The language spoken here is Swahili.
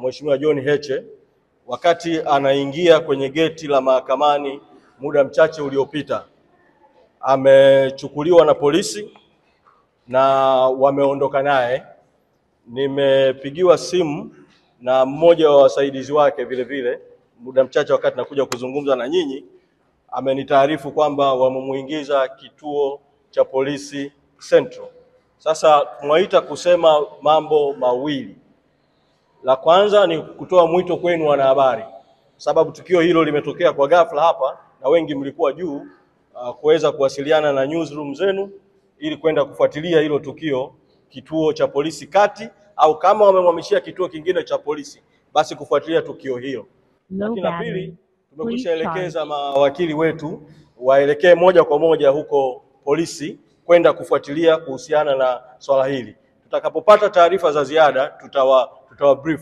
Mheshimiwa John Heche wakati anaingia kwenye geti la mahakamani muda mchache uliopita. Amechukuliwa na polisi na wameondoka naye. Nimepigiwa simu na mmoja wa wasaidizi wake vile vile muda mchache wakati nakuja kuzungumza na nyinyi, amenitaarifu kwamba wamemuingiza kituo cha polisi Central. Sasa tunaita kusema mambo mawili. La kwanza ni kutoa mwito kwenu wanahabari, sababu tukio hilo limetokea kwa ghafla hapa na wengi mlikuwa juu, kuweza kuwasiliana na newsroom zenu ili kwenda kufuatilia hilo tukio kituo cha polisi kati, au kama wamemhamishia kituo kingine cha polisi basi kufuatilia tukio hilo. Lakini la pili, tumekwishaelekeza mawakili wetu waelekee moja kwa moja huko polisi kwenda kufuatilia kuhusiana na swala hili. Tutakapopata taarifa za ziada tutawa brief.